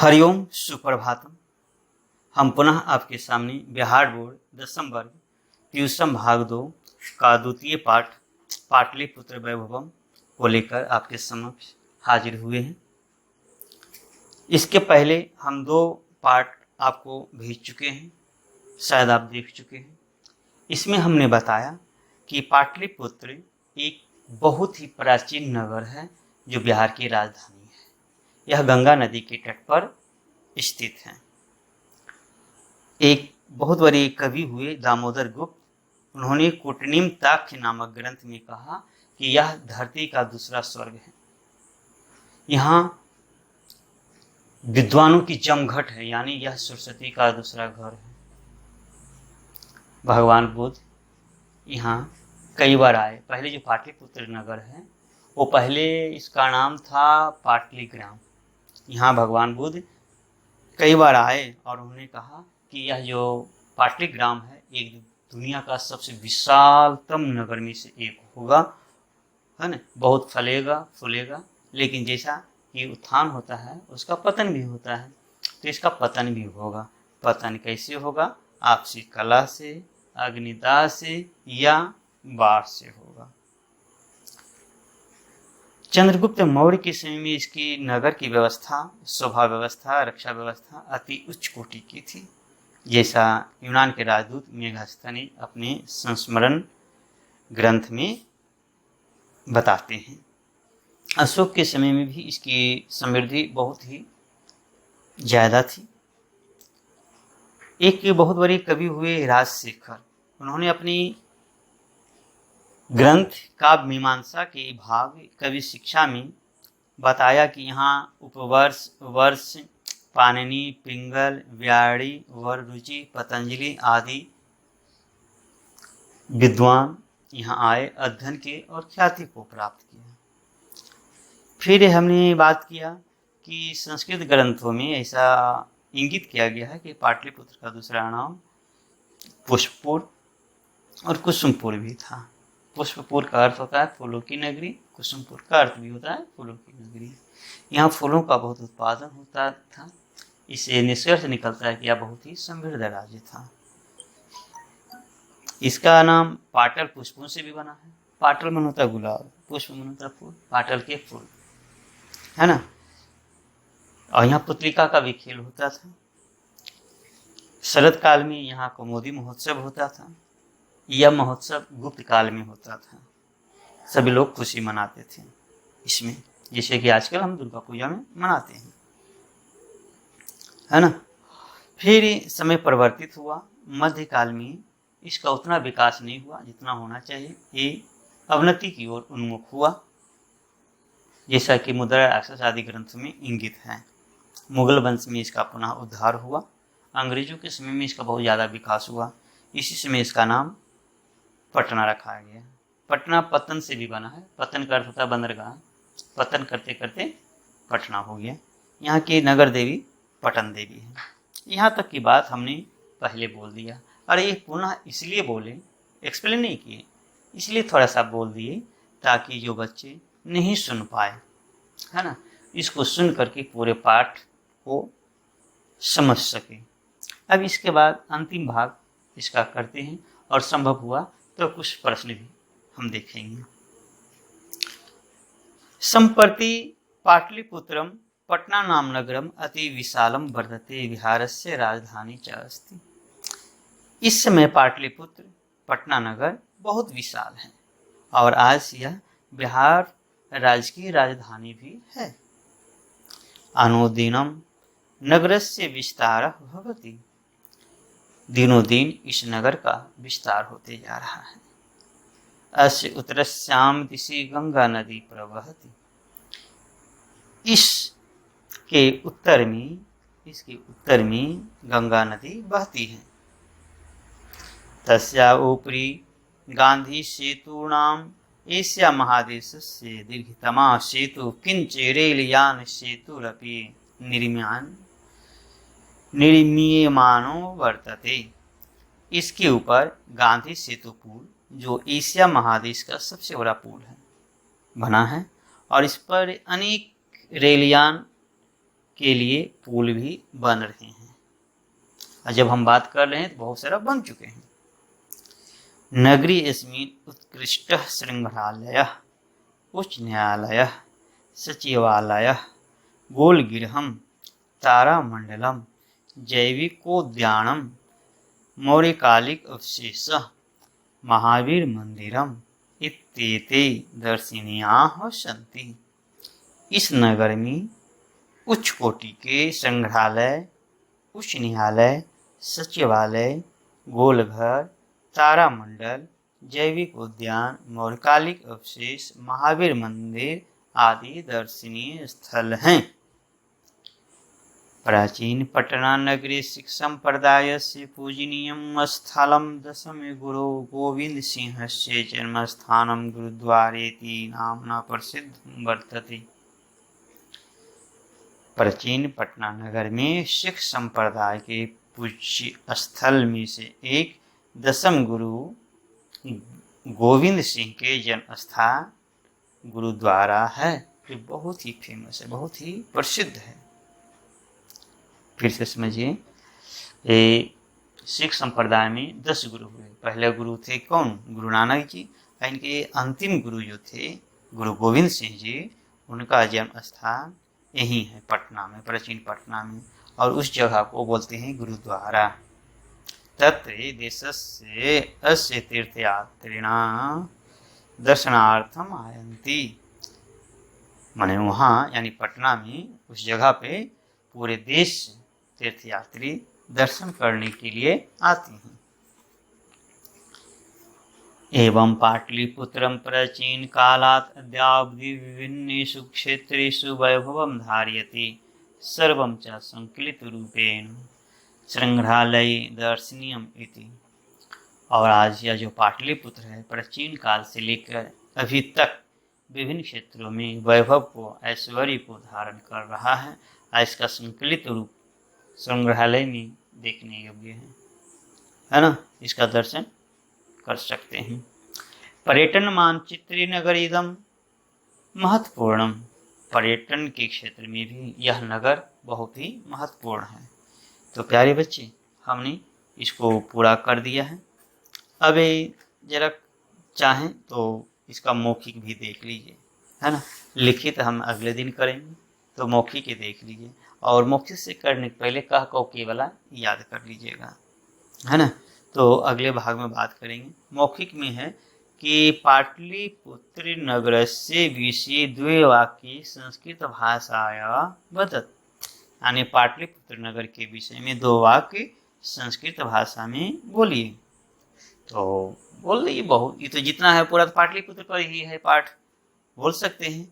हरिओम सुप्रभातम। हम पुनः आपके सामने बिहार बोर्ड 10वीं वर्ग ट्यूशन भाग 2 का द्वितीय पाठ पाटलिपुत्र वैभवम को लेकर आपके समक्ष हाजिर हुए हैं। इसके पहले हम 2 पाठ आपको भेज चुके हैं, शायद आप देख चुके हैं। इसमें हमने बताया कि पाटलिपुत्र एक बहुत ही प्राचीन नगर है जो बिहार की राजधानी है। यह गंगा नदी के तट पर स्थित है। एक बहुत बड़े कवि हुए दामोदर गुप्त, उन्होंने कूटनीमताक्ष नामक ग्रंथ में कहा कि यह धरती का दूसरा स्वर्ग है। यहाँ विद्वानों की जमघट है, यानी यह सरस्वती का दूसरा घर है। भगवान बुद्ध यहाँ कई बार आए। पहले जो पाटलिपुत्र नगर है वो पहले इसका नाम था पाटलीग्राम। यहाँ भगवान बुद्ध कई बार आए और उन्होंने कहा कि यह जो पाटलीग्राम है एक दुनिया का सबसे विशालतम नगर में से एक होगा, है ना। बहुत फलेगा फूलेगा, लेकिन जैसा कि उत्थान होता है उसका पतन भी होता है, तो इसका पतन भी होगा। पतन कैसे होगा? आपसी कला से, अग्निदाह से या बाढ़ से होगा। चंद्रगुप्त मौर्य के समय में इसकी नगर की व्यवस्था, शोभा व्यवस्था, रक्षा व्यवस्था अति उच्च कोटि की थी, जैसा यूनान के राजदूत मेगास्थनीय ने अपने संस्मरण ग्रंथ में बताते हैं। अशोक के समय में भी इसकी समृद्धि बहुत ही ज़्यादा थी। एक बहुत बड़े कवि हुए राजशेखर, उन्होंने अपनी ग्रंथ काव्य मीमांसा के भाग कवि शिक्षा में बताया कि यहाँ उपवर्ष, वर्ष, पाणिनि, पिंगल, व्याड़ी, वररुचि, पतंजलि आदि विद्वान यहाँ आए, अध्ययन किए और ख्याति को प्राप्त किया। फिर हमने बात किया कि संस्कृत ग्रंथों में ऐसा इंगित किया गया है कि पाटलिपुत्र का दूसरा नाम पुष्पपुर और कुसुमपुर भी था। पुष्पपुर का अर्थ होता है फूलों की नगरी, कुसुमपुर का अर्थ भी होता है फूलों की नगरी। यहाँ फूलों का बहुत उत्पादन होता था। इससे निष्कर्ष निकलता है कि यह बहुत ही समृद्ध राज्य था। इसका नाम पाटल पुष्पों से भी बना है। पाटल मन होता गुलाब, पुष्प मन होता फूल, पाटल के फूल, है ना। और यहाँ पुत्रिका का भी खेल होता था। शरद काल में यहाँ कौमुदी महोत्सव होता था। यह महोत्सव गुप्त काल में होता था। सभी लोग खुशी मनाते थे इसमें, जैसे कि आजकल हम दुर्गा पूजा में मनाते हैं, है ना। फिर समय परिवर्तित हुआ। मध्यकाल में इसका उतना विकास नहीं हुआ जितना होना चाहिए। ये अवनति की ओर उन्मुख हुआ, जैसा कि मुद्रा राक्षस आदि ग्रंथ में इंगित है। मुगल वंश में इसका पुनः उद्धार हुआ। अंग्रेजों के समय में इसका बहुत ज़्यादा विकास हुआ। इसी समय इसका नाम पटना रखा गया। पटना पतन से भी बना है। पतन का अर्थ होता है बंदरगाह। पतन करते करते पटना हो गया। यहाँ की नगर देवी पटन देवी है। यहाँ तक की बात हमने पहले बोल दिया। और ये पुनः इसलिए बोले, एक्सप्लेन नहीं किए, इसलिए थोड़ा सा बोल दिए ताकि जो बच्चे नहीं सुन पाए, है ना, इसको सुन करके पूरे पाठ को समझ सके। अब इसके बाद अंतिम भाग इसका करते हैं और संभव हुआ तो कुछ प्रश्न भी हम देखेंगे। संप्रति पाटलिपुत्रम पटना नाम नगरम अति विशालम वर्तते, बिहारस्य राजधानी च अस्ति। इस समय पाटलिपुत्र पटना नगर बहुत विशाल है और आज यह बिहार राज्य की राजधानी भी है। अनुदिनम नगरस्य विस्तारः भवति। दिनों दिन इस नगर का विस्तार होते जा रहा है। अस्य उत्तरस्याम दिशि गंगा नदी प्रवहति। इसके उत्तर में गंगा नदी बहती है। तस्या ऊपरी गांधी सेतूनाम एशिया महादेशस्य दीर्घतमा सेतु किंच रेलयान सेतुरपि निर्मीयमानो वर्तते। इसके ऊपर गांधी सेतु पुल, जो एशिया महादेश का सबसे बड़ा पुल है, बना है और इस पर अनेक रेलयान के लिए पुल भी बन रहे हैं। और जब हम बात कर रहे हैं तो बहुत सारा बन चुके हैं। नगरी अस्मिन् उत्कृष्टः संग्रहालयः, उच्च न्यायालयः, सचिवालयः, गोलगृहं, तारामंडलम, जैविकोद्यानम, मौर्यकालिक अवशेषः, महावीर मंदिरम इत्येते दर्शनीयाः सन्ति। इस नगर में उच्च कोटि के संग्रहालय, उच्च न्यायालय, सचिवालय, गोलघर, तारामंडल, जैविक उद्यान, मौर्यकालिक अवशेष, महावीर मंदिर आदि दर्शनीय स्थल हैं। प्राचीन पटना नगरे सिख संप्रदायस्य पूजनीयं स्थलं दशमे गुरु गोविंद सिंहस्य जन्मस्थानं गुरुद्वारेति नाम्ना प्रसिद्धं वर्तते। प्राचीन पटना नगर में सिख संप्रदाय के पूज्य स्थल में से एक दसम गुरु गोविंद सिंह के जन्म स्थान गुरुद्वारा है, जो बहुत ही फेमस है, बहुत ही प्रसिद्ध है। फिर से समझिए, ये सिख संप्रदाय में 10 गुरु हुए। पहले गुरु थे कौन? गुरु नानक जी। इनके अंतिम गुरु जो थे गुरु गोविंद सिंह जी, उनका जन्म स्थान यही है पटना में, प्राचीन पटना में, और उस जगह को बोलते हैं गुरुद्वारा। तत्र देशस्य अस्य तीर्थयात्रिणां दर्शनार्थम आयन्ति। माने वहाँ यानी पटना में उस जगह पे पूरे देश से तीर्थयात्री दर्शन करने के लिए आते हैं। एवं पाटलिपुत्रं प्राचीन कालात् अद्यावधि विभिन्नेषु क्षेत्रेषु वैभवं धारयति। सर्वं च संकलितरूपेण संग्रहालये दर्शनीयम् इति। और आज यह जो पाटलिपुत्र है प्राचीन काल से लेकर अभी तक विभिन्न क्षेत्रों में वैभव को, ऐश्वर्य को धारण कर रहा है। इसका संकलित रूप संग्रहालय में देखने योग्य है ना? इसका दर्शन कर सकते हैं। पर्यटन मानचित्र नगर इदम महत्वपूर्णम। पर्यटन के क्षेत्र में भी यह नगर बहुत ही महत्वपूर्ण है। तो प्यारे बच्चे, हमने इसको पूरा कर दिया है। अब जरा चाहें तो इसका मौखिक भी देख लीजिए, है ना? लिखित हम अगले दिन करेंगे, तो मौखिक ही देख लीजिए। और मौखिक से करने के पहले कह कौ केवला याद कर लीजिएगा, है ना? तो अगले भाग में बात करेंगे। मौखिक में है कि पाटलिपुत्र नगरस्य विषये द्वे वाक्ये संस्कृत भाषाया वदत्। यानी पाटलिपुत्र नगर के विषय में 2 वाक्य संस्कृत भाषा में बोलिए। तो बोल रही बहुत, ये तो जितना है पूरा पाटलिपुत्र पर ही है पाठ, बोल सकते हैं।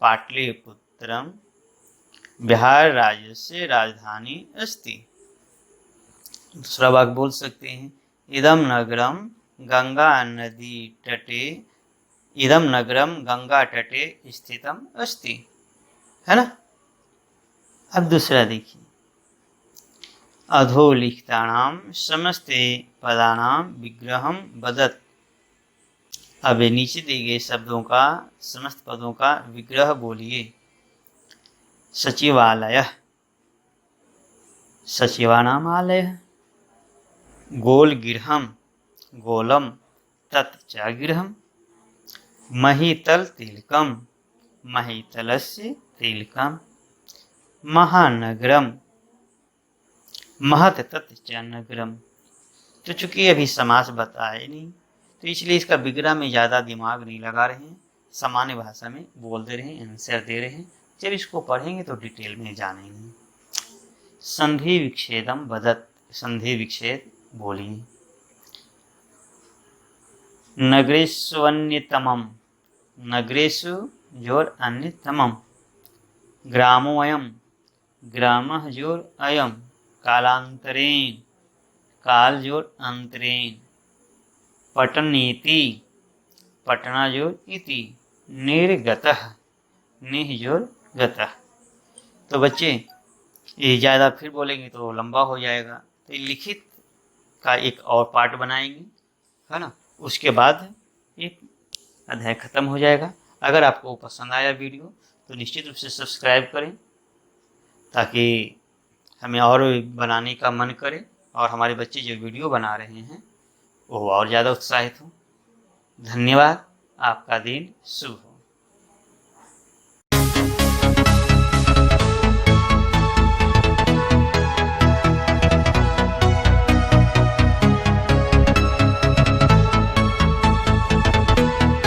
पाटलिपुत्रम बिहार राज्य से राजधानी अस्ति। दूसरा वाक्य बोल सकते हैं, इदम नगरम गंगा नदी तटे, इदम नगरम गंगा तटे स्थितम अस्ति, है ना? अब दूसरा देखिए, अधोलिखितानां समस्ते पदानां विग्रहं वदत्। अब नीचे दिए गए शब्दों का, समस्त पदों का विग्रह बोलिए। सचिवालय, सचिवानाम आलय। गोलगृहम, गोलम तत् च गृहम। महीतल तिलकम, महीतलस्य तिलकम। महानगरम, महत तत् च नगरम। तो चूंकि अभी समास बताए नहीं, तो इसलिए इसका विग्रह में ज़्यादा दिमाग नहीं लगा रहे हैं, सामान्य भाषा में बोल दे रहे हैं, आंसर दे रहे हैं। जब इसको पढ़ेंगे तो डिटेल में जानेंगे। संधि विच्छेदम वदत्। संधि विच्छेद बोलिए। नगरेषु अन्यतमम, नगरेषु जोर अन्यतमम। ग्रामोऽयं, ग्रामः जोर अयं। कालांतरेण, काल जोर अंतरेण। पटनेति, पटना जोर इति। निर्गतः, निह जोर गतः। तो बच्चे ये ज़्यादा फिर बोलेंगे तो लंबा हो जाएगा, तो लिखित का एक और पार्ट बनाएंगे, है ना? उसके बाद एक अध्याय खत्म हो जाएगा। अगर आपको पसंद आया वीडियो तो निश्चित रूप से सब्सक्राइब करें, ताकि हमें और बनाने का मन करे और हमारे बच्चे जो वीडियो बना रहे हैं वो और ज़्यादा उत्साहित हों। धन्यवाद। आपका दिन शुभ हो।